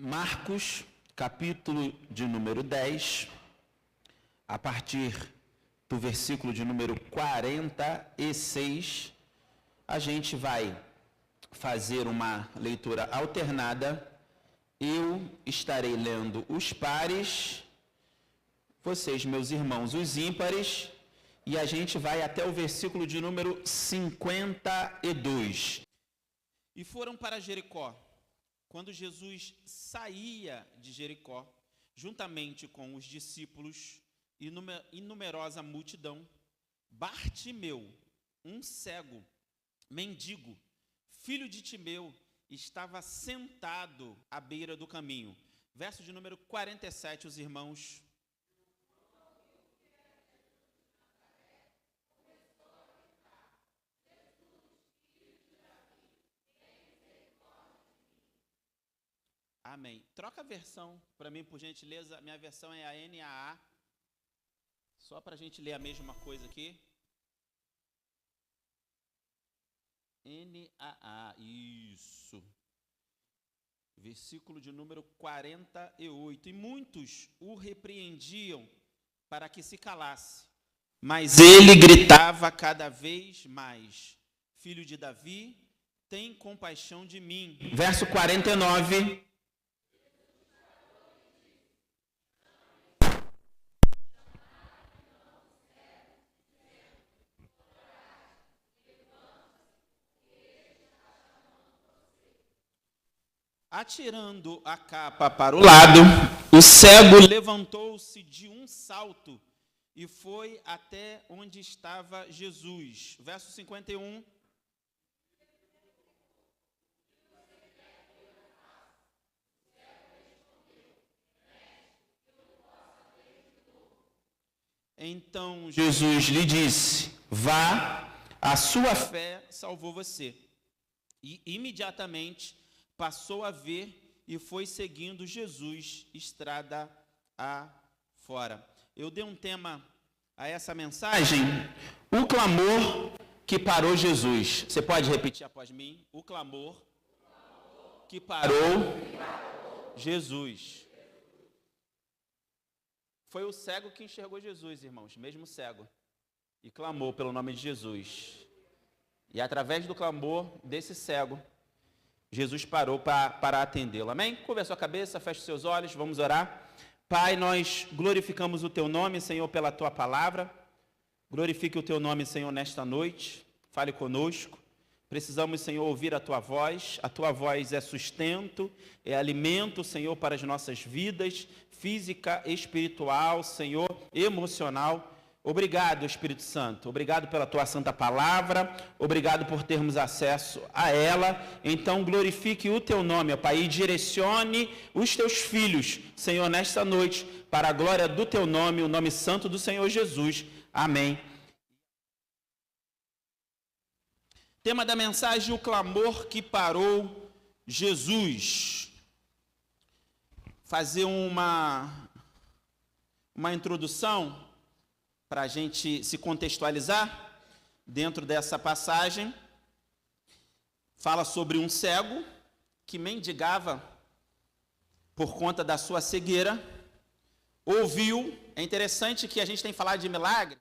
Marcos, capítulo de número 10, a partir do versículo de número 46, a gente vai fazer uma leitura alternada. Eu estarei lendo os pares, vocês, meus irmãos, os ímpares, e a gente vai até o versículo de número 52. E foram para Jericó. Quando Jesus saía de Jericó, juntamente com os discípulos e numerosa multidão, Bartimeu, um cego, mendigo, filho de Timeu, estava sentado à beira do caminho. Verso de número 47, os irmãos. Amém. Troca a versão para mim, por gentileza. Minha versão é a NAA. Só para a gente ler a mesma coisa aqui. NAA, isso. Versículo de número 48. E muitos o repreendiam para que se calasse. Mas ele gritava cada vez mais: Filho de Davi, tem compaixão de mim. Verso 49. Atirando a capa para o lado, o cego levantou-se de um salto e foi até onde estava Jesus. Verso 51. Então Jesus lhe disse: vá, a sua fé salvou você. E imediatamente passou a ver e foi seguindo Jesus estrada afora. Eu dei um tema a essa mensagem: o clamor que parou Jesus. Você pode repetir após mim? O clamor que parou Jesus. Foi o cego que enxergou Jesus, irmãos, mesmo cego, e clamou pelo nome de Jesus. E através do clamor desse cego, Jesus parou para atendê-lo. Amém? Curva a sua cabeça, feche os seus olhos, vamos orar. Pai, nós glorificamos o Teu nome, Senhor, pela Tua palavra. Glorifique o Teu nome, Senhor, nesta noite. Fale conosco. Precisamos, Senhor, ouvir a Tua voz. A Tua voz é sustento, é alimento, Senhor, para as nossas vidas, física, espiritual, Senhor, emocional. Obrigado, Espírito Santo. Obrigado pela Tua santa palavra. Obrigado por termos acesso a ela. Então, glorifique o Teu nome, ó Pai, e direcione os Teus filhos, Senhor, nesta noite, para a glória do Teu nome, o nome santo do Senhor Jesus. Amém. Tema da mensagem: o clamor que parou Jesus. Fazer uma introdução para a gente se contextualizar dentro dessa passagem. Fala sobre um cego que mendigava por conta da sua cegueira, ouviu. É interessante que a gente tem falado de milagre.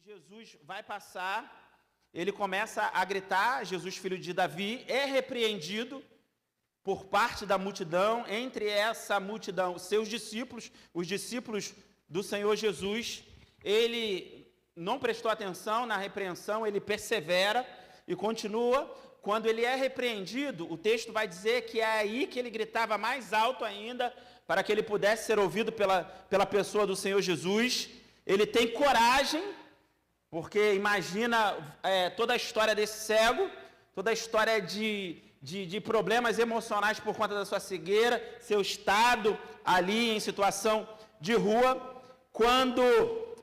Jesus vai passar, ele começa a gritar, Jesus, filho de Davi, é repreendido por parte da multidão. Entre essa multidão, os seus discípulos, os discípulos do Senhor Jesus. Ele não prestou atenção na repreensão, ele persevera e continua. Quando ele é repreendido, o texto vai dizer que é aí que ele gritava mais alto ainda, para que ele pudesse ser ouvido pela pessoa do Senhor Jesus. Ele tem coragem, porque imagina toda a história desse cego, toda a história de problemas emocionais por conta da sua cegueira, seu estado ali em situação de rua. Quando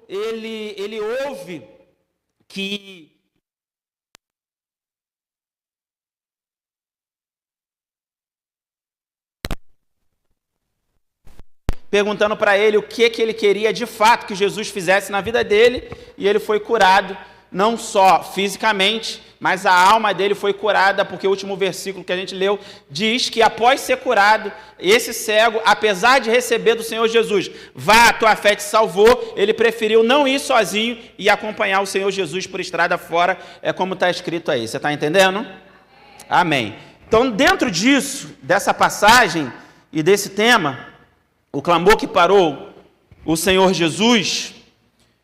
ele ouve que perguntando para ele o que ele queria de fato que Jesus fizesse na vida dele, e ele foi curado, não só fisicamente, mas a alma dele foi curada, porque o último versículo que a gente leu diz que após ser curado, esse cego, apesar de receber do Senhor Jesus, vá, a tua fé te salvou, ele preferiu não ir sozinho e acompanhar o Senhor Jesus por estrada fora, é como está escrito aí, você está entendendo? Amém. Então, dentro disso, dessa passagem e desse tema, o clamor que parou o Senhor Jesus,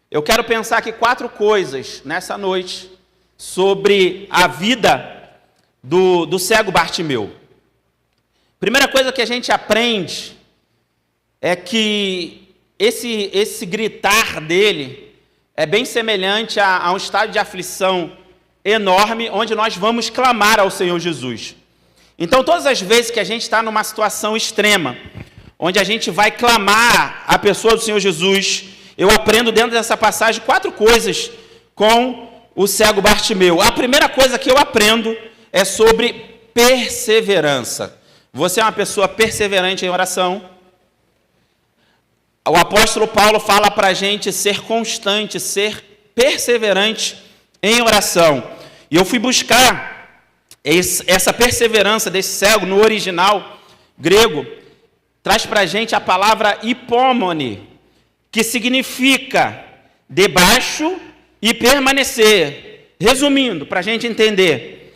eu quero pensar aqui 4 coisas nessa noite sobre a vida do cego Bartimeu. Primeira coisa que a gente aprende é que esse gritar dele é bem semelhante a um estado de aflição enorme, onde nós vamos clamar ao Senhor Jesus. Então, todas as vezes que a gente está numa situação extrema, onde a gente vai clamar a pessoa do Senhor Jesus, eu aprendo dentro dessa passagem 4 coisas com o cego Bartimeu. A primeira coisa que eu aprendo é sobre perseverança. Você é uma pessoa perseverante em oração? O apóstolo Paulo fala para a gente ser constante, ser perseverante em oração. E eu fui buscar essa perseverança desse cego no original grego, traz para a gente a palavra hipomone, que significa debaixo e permanecer. Resumindo, para a gente entender,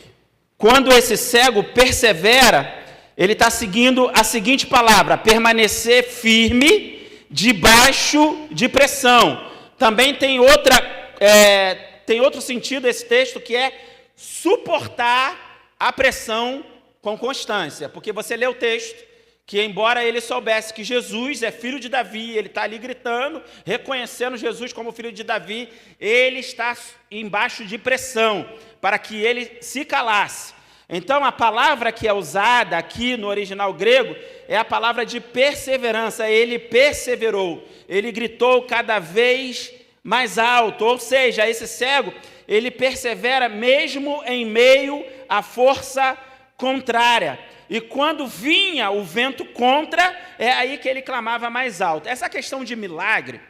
quando esse cego persevera, ele está seguindo a seguinte palavra: permanecer firme debaixo de pressão. Também tem outro sentido esse texto, que é suportar a pressão com constância. Porque você lê o texto, que embora ele soubesse que Jesus é filho de Davi, ele está ali gritando, reconhecendo Jesus como filho de Davi, ele está embaixo de pressão, para que ele se calasse. Então, a palavra que é usada aqui no original grego é a palavra de perseverança. Ele perseverou, ele gritou cada vez mais alto, ou seja, esse cego, ele persevera mesmo em meio à força contrária. E quando vinha o vento contra, é aí que ele clamava mais alto. Essa questão de milagre,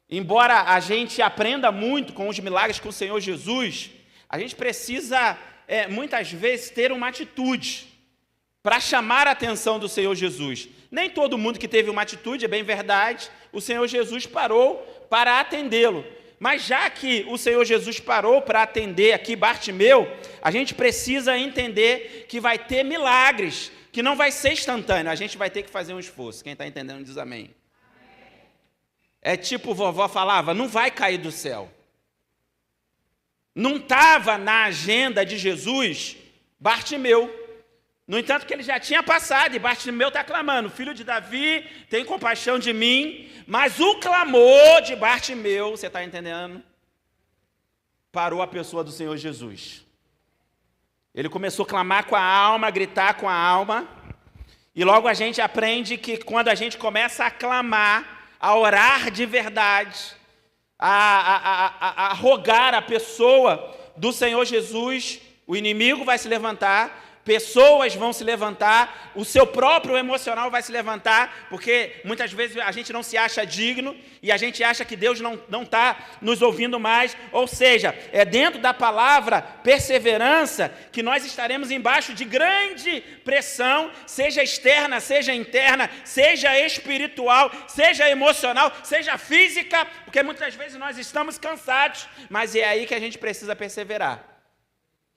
embora a gente aprenda muito com os milagres com o Senhor Jesus, a gente precisa, muitas vezes, ter uma atitude para chamar a atenção do Senhor Jesus. Nem todo mundo que teve uma atitude, é bem verdade, o Senhor Jesus parou para atendê-lo. Mas já que o Senhor Jesus parou para atender aqui Bartimeu, a gente precisa entender que vai ter milagres, que não vai ser instantâneo, a gente vai ter que fazer um esforço. Quem está entendendo diz amém. É tipo vovó falava, não vai cair do céu. Não estava na agenda de Jesus Bartimeu. No entanto, que ele já tinha passado, e Bartimeu está clamando, filho de Davi, tem compaixão de mim, mas o clamor de Bartimeu, você está entendendo? Parou a pessoa do Senhor Jesus. Ele começou a clamar com a alma, a gritar com a alma, e logo a gente aprende que quando a gente começa a clamar, a orar de verdade, a rogar a pessoa do Senhor Jesus, o inimigo vai se levantar, pessoas vão se levantar, o seu próprio emocional vai se levantar, porque muitas vezes a gente não se acha digno e a gente acha que Deus não está nos ouvindo mais. Ou seja, é dentro da palavra perseverança que nós estaremos embaixo de grande pressão, seja externa, seja interna, seja espiritual, seja emocional, seja física, porque muitas vezes nós estamos cansados, mas é aí que a gente precisa perseverar.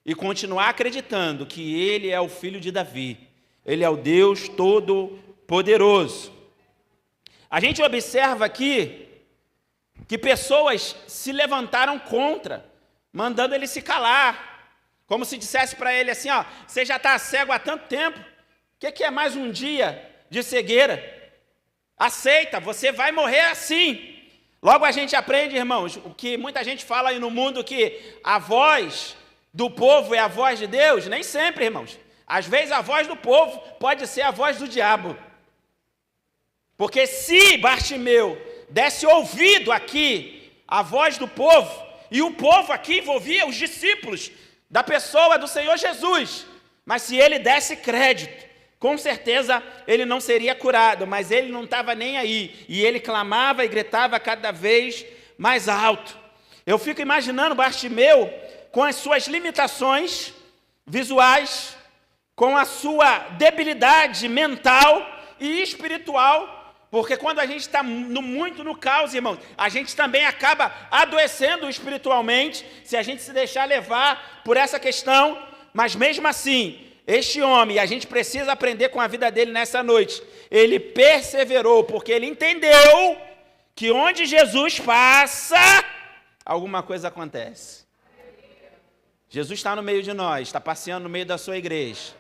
E continuar acreditando que Ele é o Filho de Davi. Ele é o Deus Todo-Poderoso. A gente observa aqui que pessoas se levantaram contra, mandando ele se calar. Como se dissesse para ele assim, ó, você já está cego há tanto tempo, o que é mais um dia de cegueira? Aceita, você vai morrer assim. Logo a gente aprende, irmãos, o que muita gente fala aí no mundo, que a voz do povo é a voz de Deus. Nem sempre, irmãos. Às vezes a voz do povo pode ser a voz do diabo. Porque se Bartimeu desse ouvido aqui à voz do povo, e o povo aqui envolvia os discípulos da pessoa do Senhor Jesus, mas se ele desse crédito, com certeza ele não seria curado, mas ele não estava nem aí. E ele clamava e gritava cada vez mais alto. Eu fico imaginando Bartimeu com as suas limitações visuais, com a sua debilidade mental e espiritual, porque quando a gente está muito no caos, irmãos, a gente também acaba adoecendo espiritualmente, se a gente se deixar levar por essa questão, mas mesmo assim, este homem, a gente precisa aprender com a vida dele nessa noite, ele perseverou, porque ele entendeu que onde Jesus passa, alguma coisa acontece. Jesus está no meio de nós, está passeando no meio da sua igreja.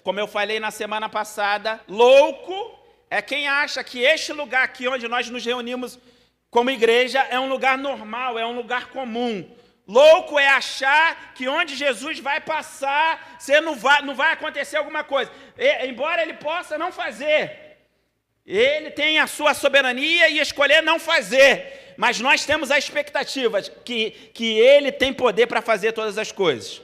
Como eu falei na semana passada, louco é quem acha que este lugar aqui onde nós nos reunimos como igreja é um lugar normal, é um lugar comum. Louco é achar que onde Jesus vai passar, não vai acontecer alguma coisa. Embora ele possa não fazer, ele tem a sua soberania e escolher não fazer. Mas nós temos a expectativa que ele tem poder para fazer todas as coisas.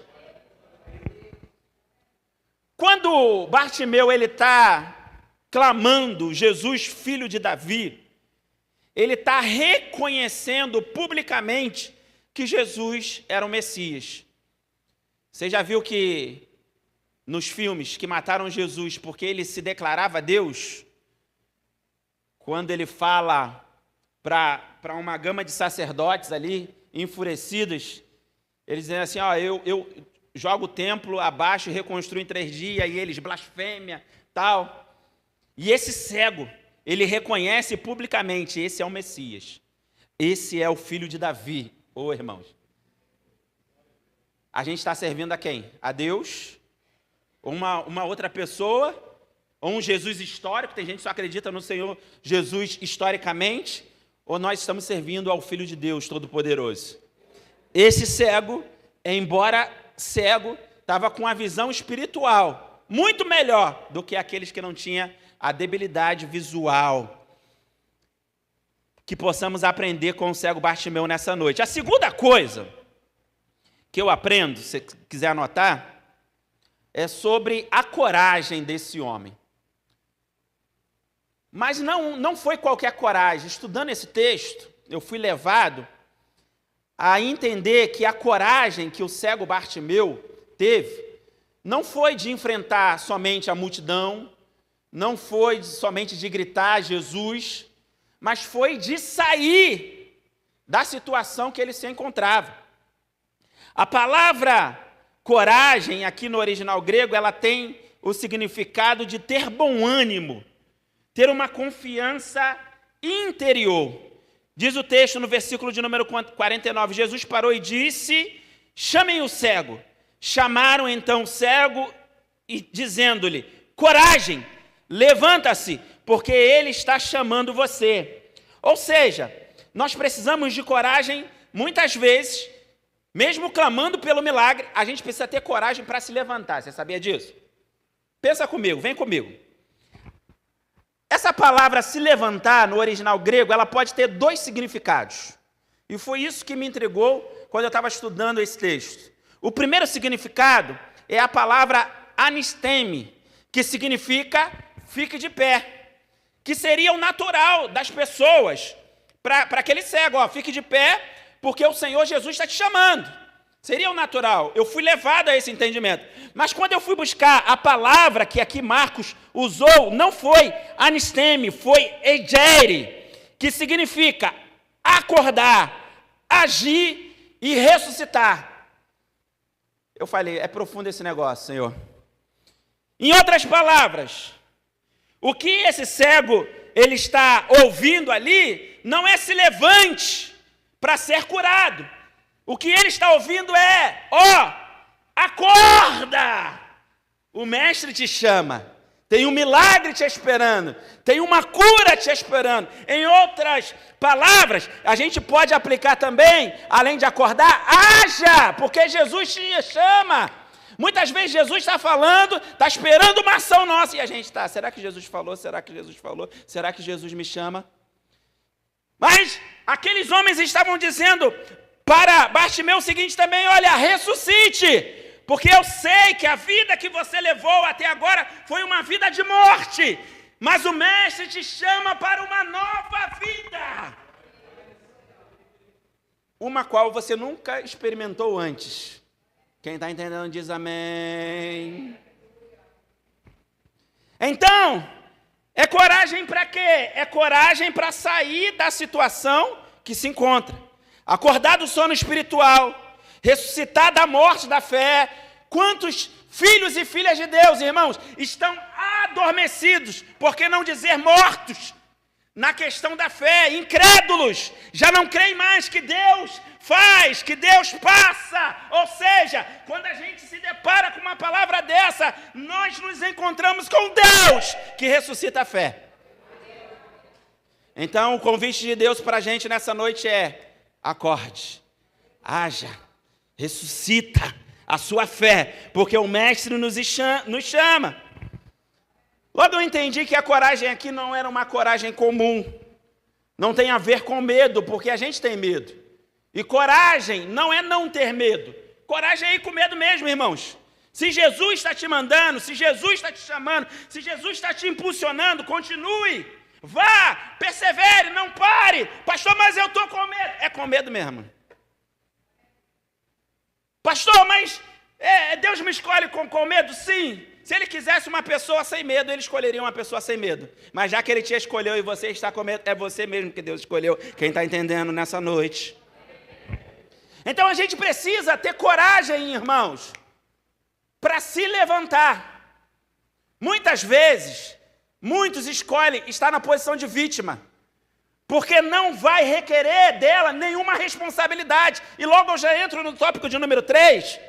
Quando Bartimeu está clamando Jesus, filho de Davi, ele está reconhecendo publicamente que Jesus era o Messias. Você já viu que nos filmes que mataram Jesus porque ele se declarava Deus, quando ele fala para uma gama de sacerdotes ali, enfurecidos, eles dizem assim, eu jogo o templo abaixo e reconstruo em 3 dias, e eles blasfêmia, tal. E esse cego, ele reconhece publicamente, esse é o Messias. Esse é o filho de Davi. Ô, irmãos, a gente está servindo a quem? A Deus? Uma outra pessoa? Ou um Jesus histórico? Tem gente que só acredita no Senhor Jesus historicamente? Ou nós estamos servindo ao Filho de Deus Todo-Poderoso? Esse cego, embora cego, estava com a visão espiritual muito melhor do que aqueles que não tinham a debilidade visual. Que possamos aprender com o cego Bartimeu nessa noite. A segunda coisa que eu aprendo, se você quiser anotar, é sobre a coragem desse homem. Mas não foi qualquer coragem. Estudando esse texto, eu fui levado a entender que a coragem que o cego Bartimeu teve não foi de enfrentar somente a multidão, não foi somente de gritar Jesus, mas foi de sair da situação que ele se encontrava. A palavra coragem, aqui no original grego, ela tem o significado de ter bom ânimo, ter uma confiança interior. Diz o texto no versículo de número 49, Jesus parou e disse, chamem o cego. Chamaram então o cego, e dizendo-lhe, coragem, levanta-se, porque ele está chamando você. Ou seja, nós precisamos de coragem, muitas vezes, mesmo clamando pelo milagre, a gente precisa ter coragem para se levantar. Você sabia disso? Pensa comigo, vem comigo. Essa palavra se levantar, no original grego, ela pode ter 2 significados. E foi isso que me intrigou quando eu estava estudando esse texto. O primeiro significado é a palavra anisteme, que significa fique de pé, que seria o natural das pessoas para aquele cego. Fique de pé, porque o Senhor Jesus está te chamando. Seria o natural. Eu fui levado a esse entendimento. Mas quando eu fui buscar a palavra que aqui Marcos usou, não foi anisteme, foi egere, que significa acordar, agir e ressuscitar. Eu falei, é profundo esse negócio, Senhor. Em outras palavras, o que esse cego ele está ouvindo ali não é se levante para ser curado. O que ele está ouvindo é, acorda! O mestre te chama. Tem um milagre te esperando. Tem uma cura te esperando. Em outras palavras, a gente pode aplicar também, além de acordar, haja, porque Jesus te chama. Muitas vezes Jesus está falando, está esperando uma ação nossa, e a gente está, será que Jesus falou? Será que Jesus falou? Será que Jesus me chama? Mas aqueles homens estavam dizendo para Bartimeu o seguinte também, olha, ressuscite, Porque eu sei que a vida que você levou até agora foi uma vida de morte, mas o Mestre te chama para uma nova vida, uma qual você nunca experimentou antes. Quem está entendendo diz amém. Então, é coragem para quê? É coragem para sair da situação que se encontra, acordar do sono espiritual, ressuscitar da morte da fé. Quantos filhos e filhas de Deus, irmãos, estão adormecidos, por que não dizer mortos, na questão da fé, incrédulos, já não creem mais que Deus faz, que Deus passa. Ou seja, quando a gente se depara com uma palavra dessa, nós nos encontramos com Deus que ressuscita a fé. Então, o convite de Deus para a gente nessa noite é: acorde, haja, ressuscita a sua fé, porque o Mestre nos chama. Logo eu entendi que a coragem aqui não era uma coragem comum, não tem a ver com medo, porque a gente tem medo. E coragem não é não ter medo, coragem é ir com medo mesmo, irmãos. Se Jesus está te mandando, se Jesus está te chamando, se Jesus está te impulsionando, continue, vá, persevere, não pare. Pastor, mas eu estou com medo. É com medo mesmo. Pastor, mas Deus me escolhe com medo? Sim. Se ele quisesse uma pessoa sem medo, ele escolheria uma pessoa sem medo. Mas já que ele te escolheu e você está com medo, é você mesmo que Deus escolheu. Quem está entendendo nessa noite? Então a gente precisa ter coragem, irmãos, para se levantar. Muitas vezes, muitos escolhem estar na posição de vítima, porque não vai requerer dela nenhuma responsabilidade. E logo eu já entro no tópico de número 3,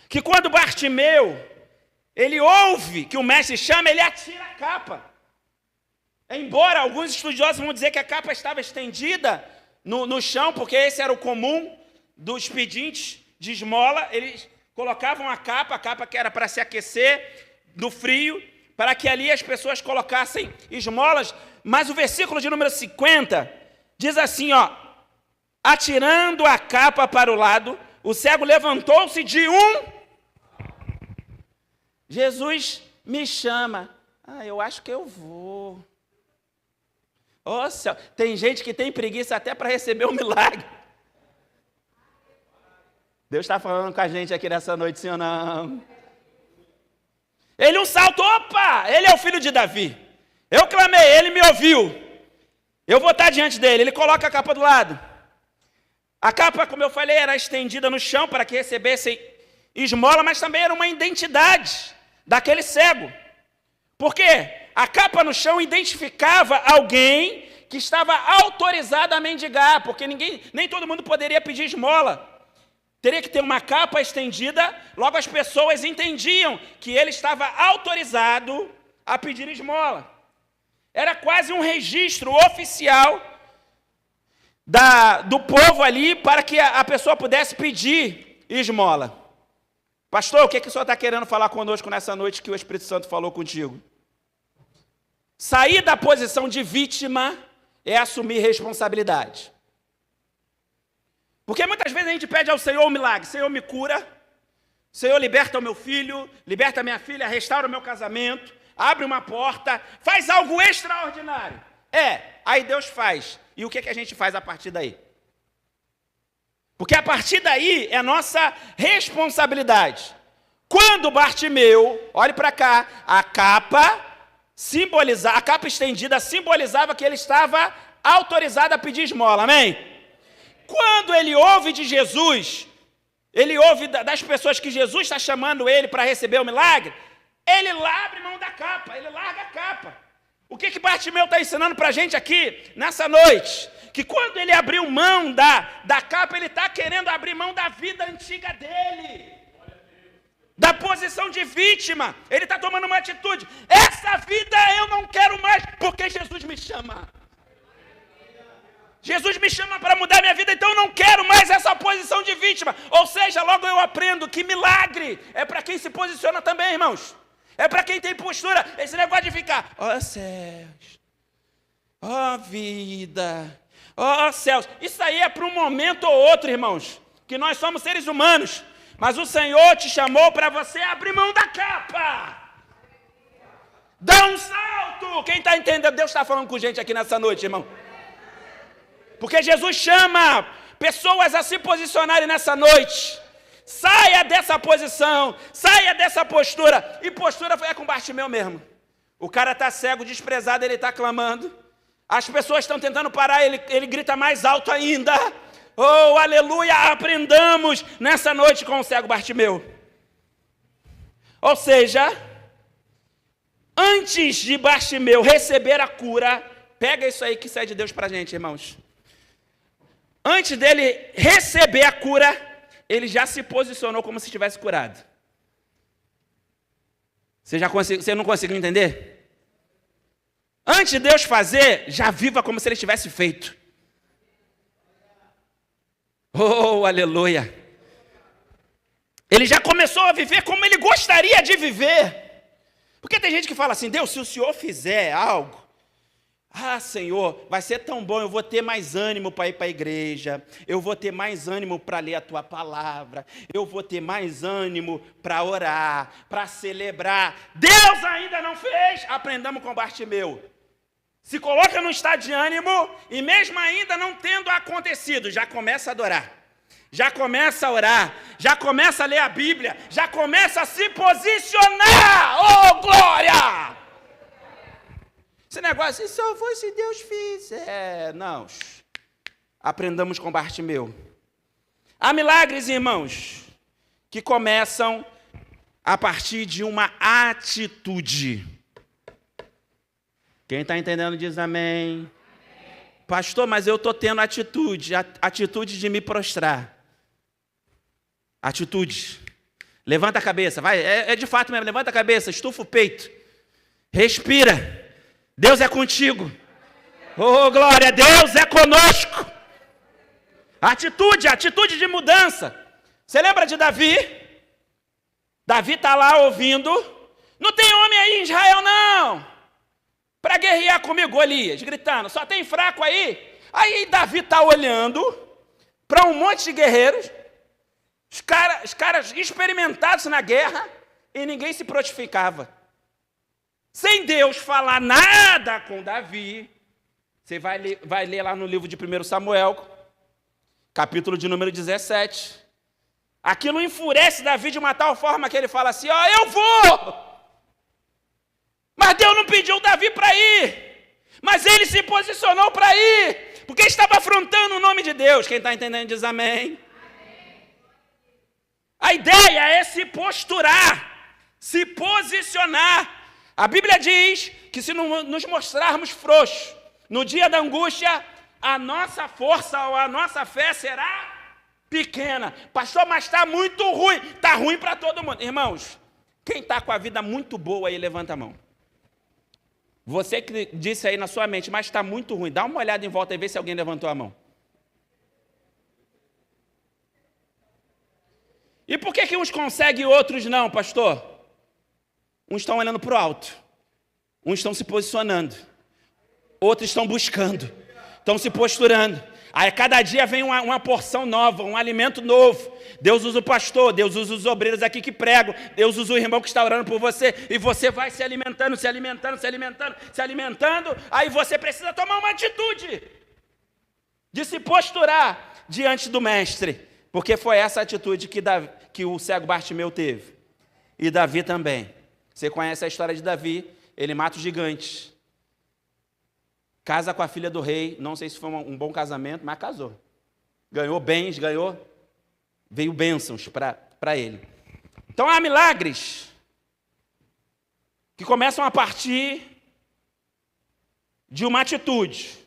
que quando Bartimeu, ele ouve que o Mestre chama, ele atira a capa. Embora alguns estudiosos vão dizer que a capa estava estendida no chão, porque esse era o comum dos pedintes de esmola, eles colocavam a capa que era para se aquecer do frio, para que ali as pessoas colocassem esmolas. Mas o versículo de número 50 diz assim, ó: atirando a capa para o lado, o cego levantou-se de um. Jesus me chama. Eu acho que eu vou. Oh, céu. Tem gente que tem preguiça até para receber um milagre. Deus está falando com a gente aqui nessa noite, sim ou não? Ele um salto, opa, ele é o filho de Davi. Eu clamei, ele me ouviu. Eu vou estar diante dele. Ele coloca a capa do lado. A capa, como eu falei, era estendida no chão para que recebessem esmola, mas também era uma identidade daquele cego. Por quê? A capa no chão identificava alguém que estava autorizado a mendigar, porque nem todo mundo poderia pedir esmola. Teria que ter uma capa estendida, logo as pessoas entendiam que ele estava autorizado a pedir esmola. Era quase um registro oficial do povo ali para que a pessoa pudesse pedir esmola. Pastor, o que o senhor está querendo falar conosco nessa noite que o Espírito Santo falou contigo? Sair da posição de vítima é assumir responsabilidade. Porque muitas vezes a gente pede ao Senhor um milagre. Senhor, me cura. Senhor, liberta o meu filho, liberta a minha filha, restaura o meu casamento, abre uma porta, faz algo extraordinário. Aí Deus faz. E o que a gente faz a partir daí? Porque a partir daí é nossa responsabilidade. Quando Bartimeu, olhe para cá, a capa estendida simbolizava que ele estava autorizado a pedir esmola, amém? Quando ele ouve de Jesus, ele ouve das pessoas que Jesus está chamando ele para receber o milagre, ele abre mão da capa, ele larga a capa. O que Bartimeu está ensinando para a gente aqui, nessa noite? Que quando ele abriu mão da capa, ele está querendo abrir mão da vida antiga dele, da posição de vítima. Ele está tomando uma atitude. Essa vida eu não quero mais, porque Jesus me chama. Jesus me chama para mudar minha vida, então eu não quero mais essa posição de vítima. Ou seja, logo eu aprendo que milagre é para quem se posiciona também, irmãos. É para quem tem postura. Esse negócio de ficar, ó céus, ó vida, ó céus. Isso aí é para um momento ou outro, irmãos, que nós somos seres humanos. Mas o Senhor te chamou para você abrir mão da capa. Dá um salto. Quem está entendendo? Deus está falando com gente aqui nessa noite, irmão. Porque Jesus chama pessoas a se posicionarem nessa noite. Saia dessa posição, saia dessa postura. E postura é com Bartimeu mesmo. O cara está cego, desprezado, ele está clamando. As pessoas estão tentando parar, ele grita mais alto ainda. Oh, aleluia, aprendamos nessa noite com o cego Bartimeu. Ou seja, antes de Bartimeu receber a cura, pega isso aí que sai de Deus para a gente, irmãos. Antes dele receber a cura, ele já se posicionou como se estivesse curado. Você não conseguiu entender? Antes de Deus fazer, já viva como se ele tivesse feito. Oh, aleluia. Ele já começou a viver como ele gostaria de viver. Porque tem gente que fala assim, Deus, se o Senhor fizer algo, Senhor, vai ser tão bom, eu vou ter mais ânimo para ir para a igreja, eu vou ter mais ânimo para ler a tua palavra, eu vou ter mais ânimo para orar, para celebrar. Deus ainda não fez, aprendamos com Bartimeu. Se coloca no estado de ânimo e mesmo ainda não tendo acontecido, já começa a adorar, já começa a orar, já começa a ler a Bíblia, já começa a se posicionar. Oh, glória! Esse negócio, se só foi se Deus fizer. Não. Aprendamos com Bartimeu. Há milagres, irmãos, que começam a partir de uma atitude. Quem está entendendo diz amém. Pastor, mas eu estou tendo atitude de me prostrar. Atitude. Levanta a cabeça, vai, é de fato mesmo, levanta a cabeça, estufa o peito. Respira. Deus é contigo. Oh, glória, Deus é conosco. Atitude de mudança. Você lembra de Davi? Davi está lá ouvindo. Não tem homem aí em Israel, não. Para guerrear comigo, Golias, gritando. Só tem fraco aí. Aí Davi está olhando para um monte de guerreiros. Os caras experimentados na guerra. E ninguém se prontificava. Sem Deus falar nada com Davi, você vai ler lá no livro de 1 Samuel, capítulo de número 17. Aquilo enfurece Davi de uma tal forma que ele fala assim, eu vou! Mas Deus não pediu Davi para ir, mas ele se posicionou para ir, porque estava afrontando o nome de Deus. Quem está entendendo diz amém. A ideia é se posturar, se posicionar. A Bíblia diz que se nos mostrarmos frouxos no dia da angústia, a nossa força ou a nossa fé será pequena. Pastor, mas está muito ruim. Está ruim para todo mundo. Irmãos, quem está com a vida muito boa aí, levanta a mão. Você que disse aí na sua mente, mas está muito ruim. Dá uma olhada em volta e vê se alguém levantou a mão. E por que uns conseguem e outros não, pastor? Uns estão olhando para o alto, uns estão se posicionando, outros estão buscando, estão se posturando. Aí cada dia vem uma porção nova, um alimento novo. Deus usa o pastor, Deus usa os obreiros aqui que pregam, Deus usa o irmão que está orando por você, e você vai se alimentando, aí você precisa tomar uma atitude de se posturar diante do mestre, porque foi essa atitude que o cego Bartimeu teve, e Davi também. Você conhece a história de Davi, ele mata os gigantes, casa com a filha do rei, não sei se foi um bom casamento, mas casou. Ganhou bens, veio bênçãos para ele. Então há milagres que começam a partir de uma atitude.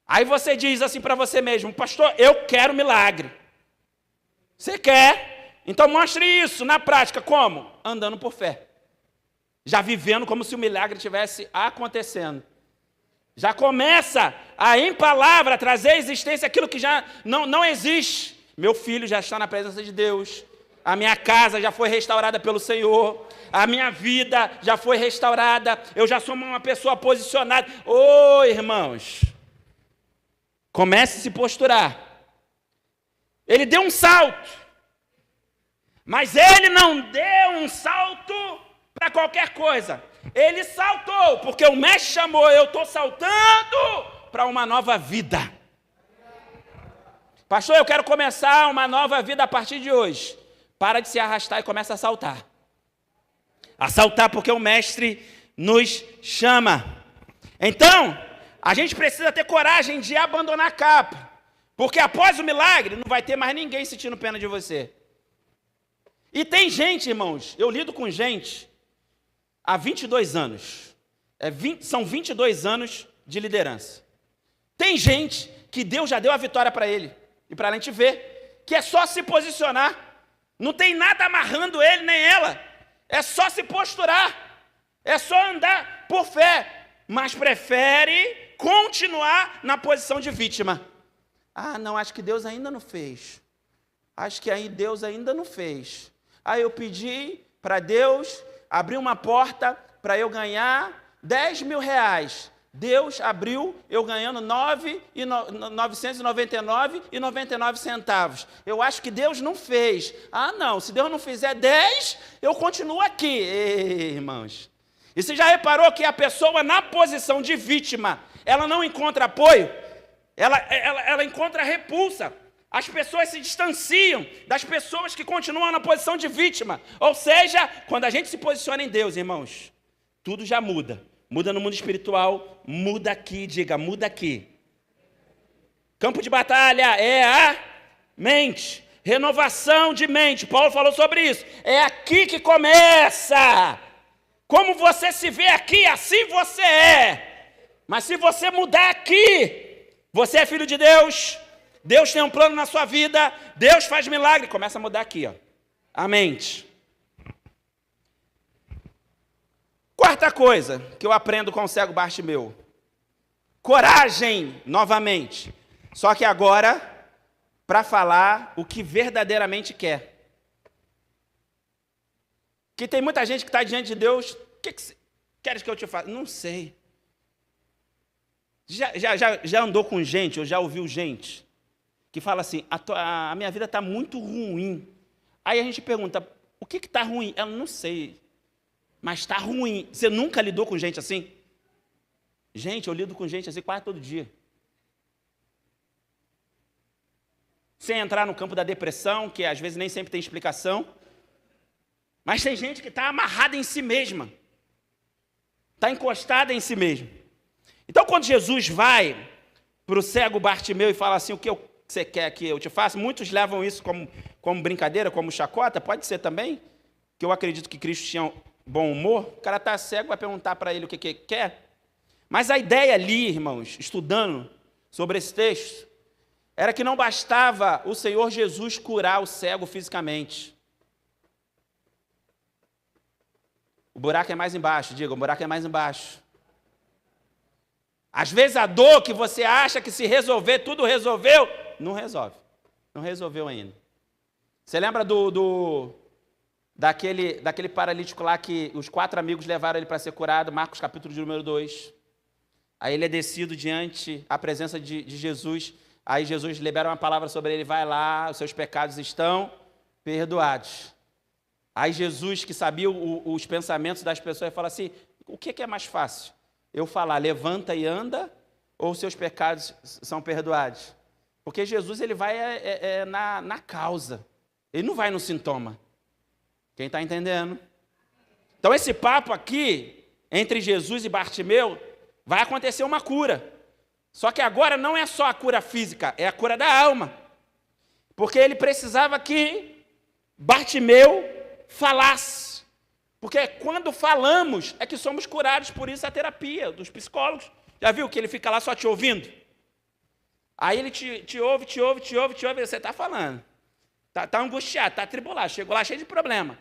Aí você diz assim para você mesmo, pastor, eu quero milagre. Você quer? Então mostre isso na prática. Como? Andando por fé. Já vivendo como se o milagre estivesse acontecendo. Já começa a, em palavra, trazer à existência aquilo que já não existe. Meu filho já está na presença de Deus. A minha casa já foi restaurada pelo Senhor. A minha vida já foi restaurada. Eu já sou uma pessoa posicionada. Ô, irmãos, comece a se posturar. Ele deu um salto. Mas ele não deu um salto para qualquer coisa. Ele saltou, porque o mestre chamou, eu estou saltando para uma nova vida. Pastor, eu quero começar uma nova vida a partir de hoje. Para de se arrastar e começa a saltar. A saltar porque o mestre nos chama. Então, a gente precisa ter coragem de abandonar a capa. Porque após o milagre, não vai ter mais ninguém sentindo pena de você. E tem gente, irmãos, eu lido com gente há 22 anos. São 22 anos de liderança. Tem gente que Deus já deu a vitória para ele. E para a gente ver que é só se posicionar. Não tem nada amarrando ele nem ela. É só se posturar. É só andar por fé. Mas prefere continuar na posição de vítima. Ah, não, acho que Deus ainda não fez. Acho que aí Deus ainda não fez. Aí eu pedi para Deus abrir uma porta para eu ganhar 10 mil reais. Deus abriu, eu ganhando 9,999,99 centavos. Eu acho que Deus não fez. Ah, não, se Deus não fizer 10, eu continuo aqui. Ei, irmãos. E você já reparou que a pessoa na posição de vítima, ela não encontra apoio? Ela encontra repulsa. As pessoas se distanciam das pessoas que continuam na posição de vítima. Ou seja, quando a gente se posiciona em Deus, irmãos, tudo já muda. Muda no mundo espiritual, muda aqui, diga, muda aqui. Campo de batalha é a mente. Renovação de mente. Paulo falou sobre isso. É aqui que começa. Como você se vê aqui, assim você é. Mas se você mudar aqui, você é filho de Deus. Deus tem um plano na sua vida. Deus faz milagre. Começa a mudar aqui, ó. A mente. Quarta coisa que eu aprendo com o cego Bartimeu. Coragem, novamente. Só que agora, para falar o que verdadeiramente quer. Que tem muita gente que está diante de Deus. O que queres que eu te faça? Não sei. Já andou com gente, ou já ouviu gente, que fala assim, a minha vida está muito ruim. Aí a gente pergunta, o que está ruim? Ela, não sei. Mas está ruim. Você nunca lidou com gente assim? Gente, eu lido com gente assim quase todo dia. Sem entrar no campo da depressão, que às vezes nem sempre tem explicação. Mas tem gente que está amarrada em si mesma. Está encostada em si mesma. Então, quando Jesus vai para o cego Bartimeu e fala assim, o que você quer que eu te faça? Muitos levam isso como brincadeira, como chacota. Pode ser também, que eu acredito que Cristo tinha bom humor, o cara está cego, vai perguntar para ele o que quer. Mas a ideia ali, irmãos, estudando sobre esse texto, era que não bastava o Senhor Jesus curar o cego fisicamente. O buraco é mais embaixo, diga, o buraco é mais embaixo. Às vezes a dor que você acha que se resolver, tudo resolveu, não resolve. Não resolveu ainda. Você lembra daquele paralítico lá que os 4 amigos levaram ele para ser curado, Marcos capítulo de número 2. Aí ele é descido diante a presença de Jesus, aí Jesus libera uma palavra sobre ele, vai lá, os seus pecados estão perdoados. Aí Jesus, que sabia os pensamentos das pessoas, fala assim, o que é mais fácil? Eu falar, levanta e anda, ou seus pecados são perdoados? Porque Jesus ele vai na causa, ele não vai no sintoma. Quem está entendendo? Então, esse papo aqui, entre Jesus e Bartimeu, vai acontecer uma cura. Só que agora não é só a cura física, é a cura da alma. Porque ele precisava que Bartimeu falasse. Porque quando falamos, é que somos curados, por isso a terapia dos psicólogos. Já viu que ele fica lá só te ouvindo? Aí ele te ouve, e você está falando. Está angustiado, está atribulado, chegou lá cheio de problema.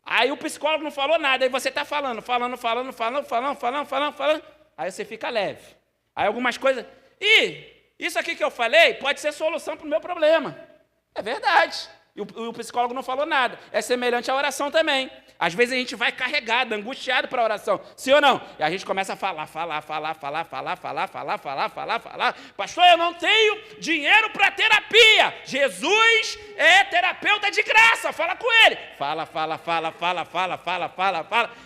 Aí o psicólogo não falou nada, aí você está falando. Aí você fica leve. Aí algumas coisas, isso aqui que eu falei pode ser solução para o meu problema. É verdade. E o psicólogo não falou nada. É semelhante à oração também. Às vezes a gente vai carregado, angustiado para a oração. Sim ou não? E a gente começa a falar. Pastor, eu não tenho dinheiro para terapia. Jesus é terapeuta de graça. Fala com ele. Fala.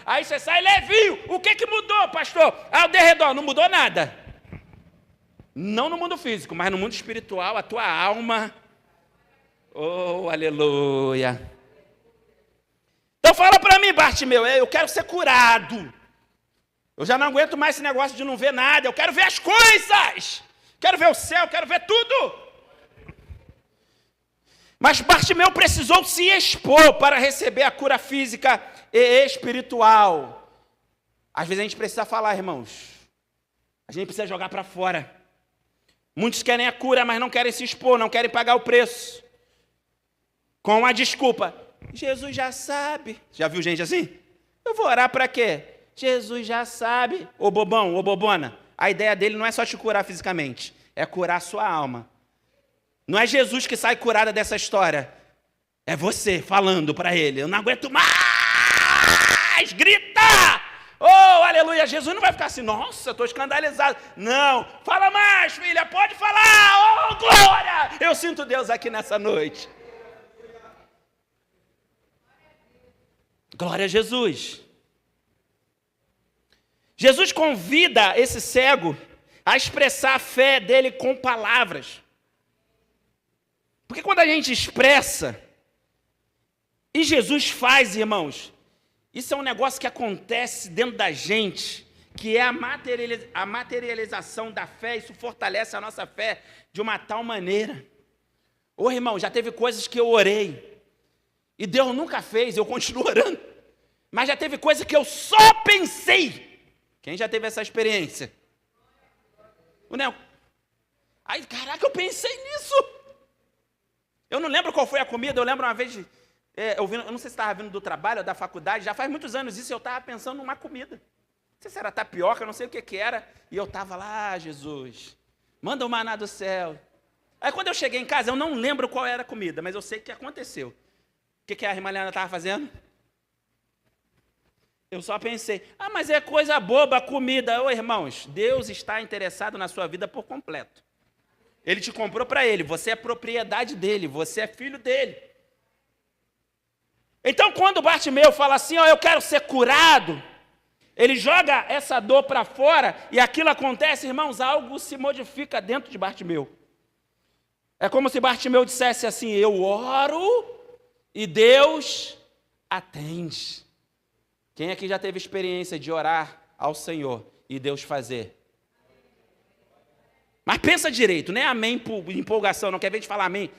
Aí você sai levinho. O que mudou, pastor? Ao derredor, não mudou nada. Não no mundo físico, mas no mundo espiritual, a tua alma... Oh, aleluia. Então fala para mim, Bartimeu, eu quero ser curado. Eu já não aguento mais esse negócio de não ver nada, eu quero ver as coisas. Quero ver o céu, quero ver tudo. Mas Bartimeu precisou se expor para receber a cura física e espiritual. Às vezes a gente precisa falar, irmãos. A gente precisa jogar para fora. Muitos querem a cura, mas não querem se expor, não querem pagar o preço. Com a desculpa, Jesus já sabe. Já viu gente assim? Eu vou orar para quê? Jesus já sabe. Ô bobão, ô bobona, a ideia dele não é só te curar fisicamente, é curar a sua alma. Não é Jesus que sai curada dessa história. É você falando para ele, eu não aguento mais, grita! Oh, aleluia, Jesus não vai ficar assim, nossa, estou escandalizado. Não, fala mais, filha, pode falar, oh, glória! Eu sinto Deus aqui nessa noite. Glória a Jesus. Jesus convida esse cego a expressar a fé dele com palavras. Porque quando a gente expressa, e Jesus faz, irmãos, isso é um negócio que acontece dentro da gente, que é a materialização da fé, isso fortalece a nossa fé de uma tal maneira. Ô irmão, já teve coisas que eu orei, e Deus nunca fez, eu continuo orando. Mas já teve coisa que eu só pensei. Quem já teve essa experiência? O Nel. Aí, caraca, eu pensei nisso. Eu não lembro qual foi a comida, eu lembro uma vez, eu não sei se estava vindo do trabalho ou da faculdade, já faz muitos anos isso, eu estava pensando numa comida. Não sei se era tapioca, não sei o que era, e eu estava lá, Jesus, manda o maná do céu. Aí quando eu cheguei em casa, eu não lembro qual era a comida, mas eu sei o que aconteceu. O que a irmã Leana estava fazendo? Eu só pensei, mas é coisa boba a comida. Ô irmãos, Deus está interessado na sua vida por completo. Ele te comprou para ele, você é propriedade dele, você é filho dele. Então quando Bartimeu fala assim, eu quero ser curado, ele joga essa dor para fora e aquilo acontece, irmãos, algo se modifica dentro de Bartimeu. É como se Bartimeu dissesse assim, eu oro e Deus atende. Quem aqui já teve experiência de orar ao Senhor e Deus fazer? Mas pensa direito, não é amém por empolgação, não quer ver a gente falar amém.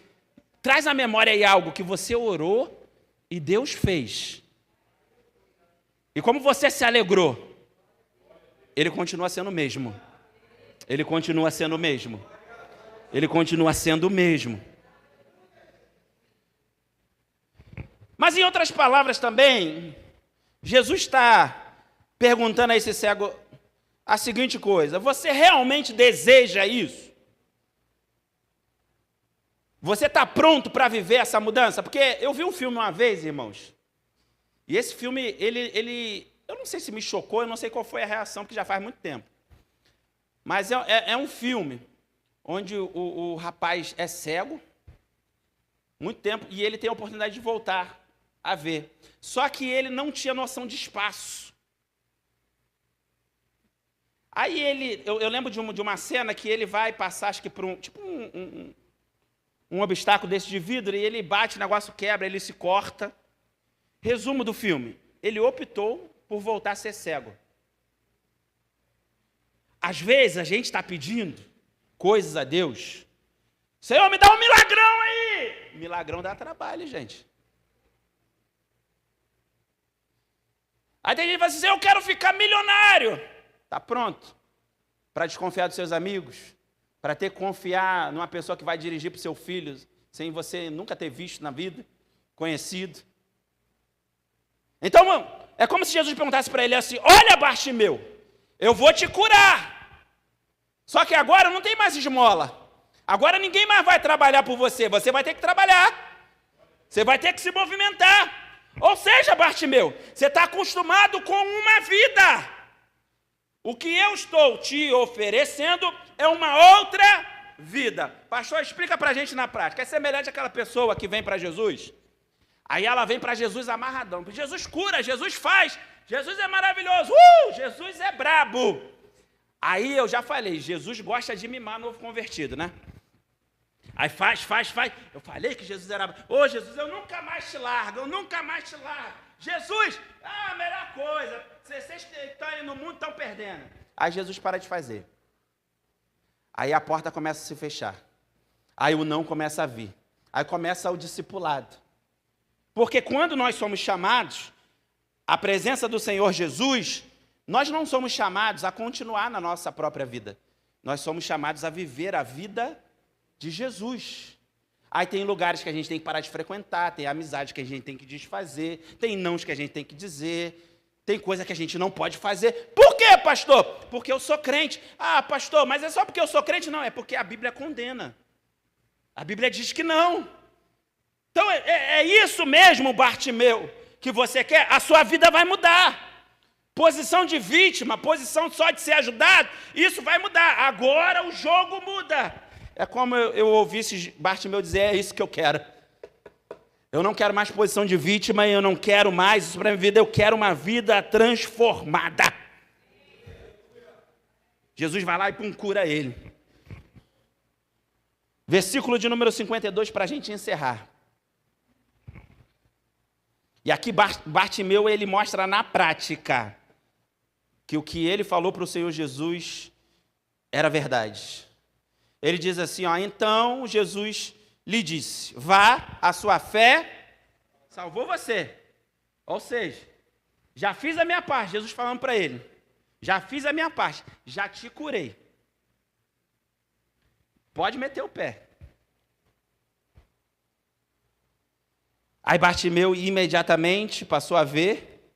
Traz à memória aí algo que você orou e Deus fez. E como você se alegrou, Ele continua sendo o mesmo. Ele continua sendo o mesmo. Ele continua sendo o mesmo. Mas em outras palavras também, Jesus está perguntando a esse cego a seguinte coisa: você realmente deseja isso? Você está pronto para viver essa mudança? Porque eu vi um filme uma vez, irmãos, e esse filme, eu não sei se me chocou, eu não sei qual foi a reação, porque já faz muito tempo. Mas é um filme onde o rapaz é cego, muito tempo, e ele tem a oportunidade de voltar a ver. Só que ele não tinha noção de espaço. Aí eu lembro de uma cena que ele vai passar, acho que por um obstáculo desse de vidro, e ele bate, o negócio quebra, ele se corta. Resumo do filme, ele optou por voltar a ser cego. Às vezes a gente está pedindo coisas a Deus. Senhor, me dá um milagrão aí! Milagrão dá trabalho, gente. Aí tem gente que fala assim, eu quero ficar milionário. Está pronto para desconfiar dos seus amigos? Para ter que confiar numa pessoa que vai dirigir para o seu filho, sem você nunca ter visto na vida, conhecido? Então, é como se Jesus perguntasse para ele assim, olha, Bartimeu, eu vou te curar. Só que agora não tem mais esmola. Agora ninguém mais vai trabalhar por você, você vai ter que trabalhar. Você vai ter que se movimentar. Ou seja, Bartimeu, você está acostumado com uma vida. O que eu estou te oferecendo é uma outra vida. Pastor, explica para a gente na prática. É semelhante àquela pessoa que vem para Jesus. Aí ela vem para Jesus amarradão. Jesus cura, Jesus faz. Jesus é maravilhoso. Jesus é brabo. Aí eu já falei, Jesus gosta de mimar novo convertido, né? Aí faz. Eu falei que Jesus era... Jesus, eu nunca mais te largo, Jesus, a melhor coisa. Vocês que estão aí no mundo estão perdendo. Aí Jesus para de fazer. Aí a porta começa a se fechar. Aí o não começa a vir. Aí começa o discipulado. Porque quando nós somos chamados à presença do Senhor Jesus, nós não somos chamados a continuar na nossa própria vida. Nós somos chamados a viver a vida de Jesus. Aí tem lugares que a gente tem que parar de frequentar, tem amizades que a gente tem que desfazer, tem nãos que a gente tem que dizer, tem coisa que a gente não pode fazer. Por quê, pastor? Porque eu sou crente. Ah, pastor, mas é só porque eu sou crente? Não, é porque a Bíblia condena. A Bíblia diz que não. Então é isso mesmo, Bartimeu, que você quer? A sua vida vai mudar. Posição de vítima, posição só de ser ajudado, isso vai mudar. Agora o jogo muda. É como eu ouvi esse Bartimeu dizer, é isso que eu quero. Eu não quero mais posição de vítima, eu não quero mais isso para a minha vida, eu quero uma vida transformada. Jesus vai lá e cura ele. Versículo de número 52 para a gente encerrar. E aqui Bartimeu, ele mostra na prática que o que ele falou para o Senhor Jesus era verdade. Ele diz assim, então Jesus lhe disse, vá, a sua fé salvou você. Ou seja, já fiz a minha parte, Jesus falando para ele, já fiz a minha parte, já te curei. Pode meter o pé. Aí Bartimeu imediatamente passou a ver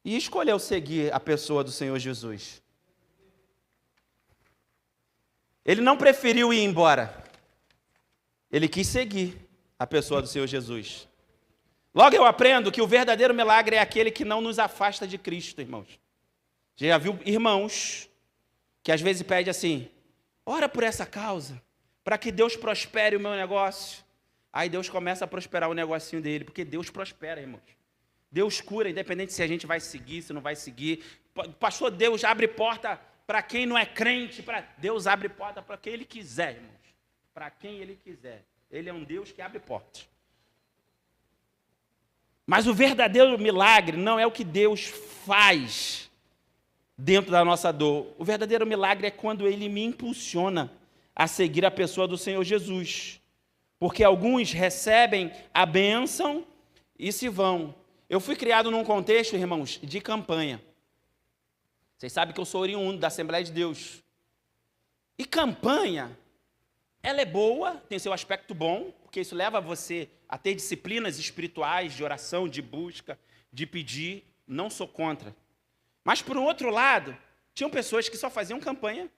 e escolheu seguir a pessoa do Senhor Jesus. Ele não preferiu ir embora. Ele quis seguir a pessoa do Senhor Jesus. Logo eu aprendo que o verdadeiro milagre é aquele que não nos afasta de Cristo, irmãos. Você já viu irmãos que às vezes pedem assim, ora por essa causa, para que Deus prospere o meu negócio. Aí Deus começa a prosperar o negocinho dele, porque Deus prospera, irmãos. Deus cura, independente se a gente vai seguir, se não vai seguir. Pastor, Deus abre porta para quem não é crente, Deus abre porta para quem Ele quiser, irmãos. Para quem Ele quiser. Ele é um Deus que abre portas. Mas o verdadeiro milagre não é o que Deus faz dentro da nossa dor. O verdadeiro milagre é quando Ele me impulsiona a seguir a pessoa do Senhor Jesus. Porque alguns recebem a bênção e se vão. Eu fui criado num contexto, irmãos, de campanha. Vocês sabem que eu sou oriundo da Assembleia de Deus. E campanha, ela é boa, tem seu aspecto bom, porque isso leva você a ter disciplinas espirituais, de oração, de busca, de pedir. Não sou contra. Mas, por um outro lado, tinham pessoas que só faziam campanha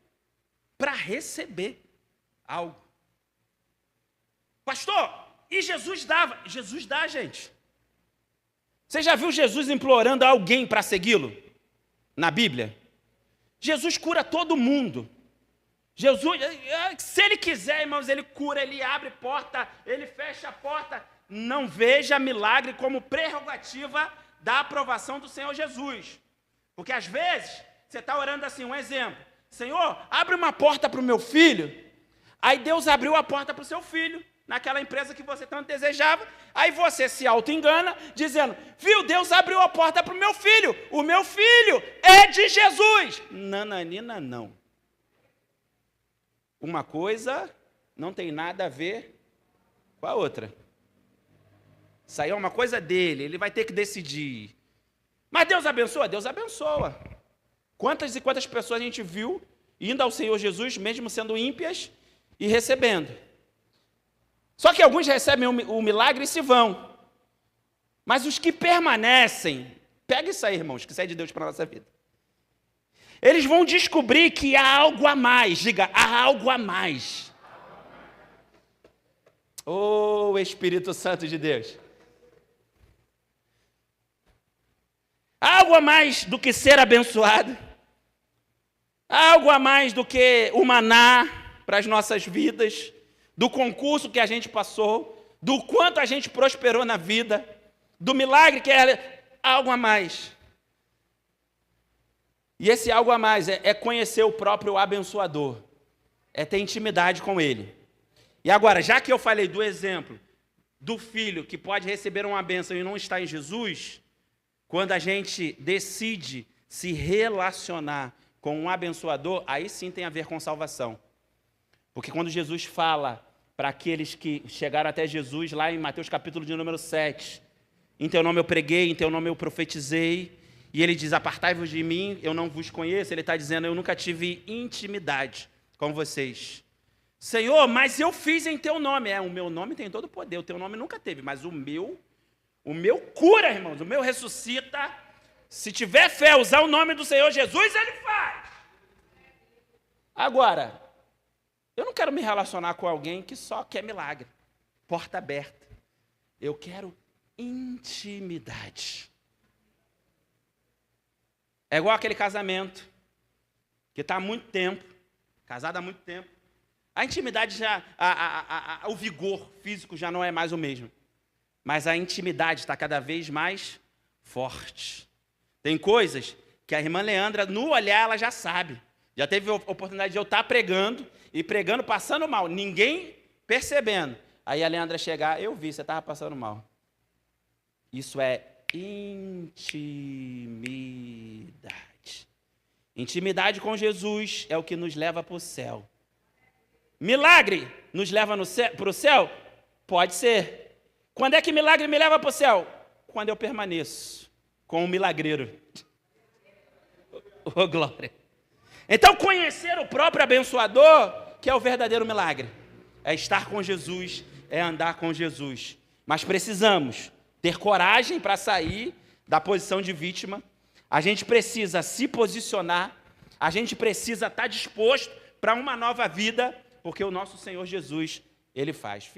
para receber algo. Pastor, e Jesus dava? Jesus dá, gente. Você já viu Jesus implorando a alguém para segui-lo? Na Bíblia? Jesus cura todo mundo. Jesus, se Ele quiser, irmãos, Ele cura, Ele abre porta, Ele fecha a porta. Não veja milagre como prerrogativa da aprovação do Senhor Jesus. Porque às vezes, você está orando assim, um exemplo. Senhor, abre uma porta para o meu filho. Aí Deus abriu a porta para o seu filho, naquela empresa que você tanto desejava. Aí você se auto-engana, dizendo, viu, Deus abriu a porta para o meu filho é de Jesus. Nananina, não. Uma coisa não tem nada a ver com a outra. Isso aí é uma coisa dele, ele vai ter que decidir. Mas Deus abençoa? Deus abençoa. Quantas e quantas pessoas a gente viu indo ao Senhor Jesus, mesmo sendo ímpias, e recebendo. Só que alguns recebem o milagre e se vão. Mas os que permanecem, pega isso aí, irmãos, que isso é de Deus para a nossa vida. Eles vão descobrir que há algo a mais. Diga, há algo a mais. Oh, Espírito Santo de Deus. Algo a mais do que ser abençoado. Algo a mais do que o maná para as nossas vidas, do concurso que a gente passou, do quanto a gente prosperou na vida, do milagre que é algo a mais. E esse algo a mais é conhecer o próprio abençoador, é ter intimidade com ele. E agora, já que eu falei do exemplo do filho que pode receber uma bênção e não está em Jesus, quando a gente decide se relacionar com um abençoador, aí sim tem a ver com salvação. Porque quando Jesus fala para aqueles que chegaram até Jesus, lá em Mateus capítulo de número 7, em teu nome eu preguei, em teu nome eu profetizei, e ele diz, apartai-vos de mim, eu não vos conheço, ele está dizendo, eu nunca tive intimidade com vocês. Senhor, mas eu fiz em teu nome. O meu nome tem todo o poder, o teu nome nunca teve, mas o meu cura, irmãos, o meu ressuscita. Se tiver fé, usar o nome do Senhor Jesus, ele faz. Agora, eu não quero me relacionar com alguém que só quer milagre, porta aberta. Eu quero intimidade. É igual aquele casamento, que está há muito tempo, casado há muito tempo. A intimidade já, o vigor físico já não é mais o mesmo. Mas a intimidade está cada vez mais forte. Tem coisas que a irmã Leandra, no olhar, ela já sabe. Já teve a oportunidade de eu estar pregando, e pregando, passando mal, ninguém percebendo. Aí a Leandra chegar, eu vi, você estava passando mal. Isso é intimidade. Intimidade com Jesus é o que nos leva para o céu. Milagre nos leva para o céu? Pode ser. Quando é que milagre me leva para o céu? Quando eu permaneço com o milagreiro. Oh, glória. Então, conhecer o próprio abençoador, que é o verdadeiro milagre, é estar com Jesus, é andar com Jesus. Mas precisamos ter coragem para sair da posição de vítima. A gente precisa se posicionar, a gente precisa estar disposto para uma nova vida, porque o nosso Senhor Jesus, ele faz.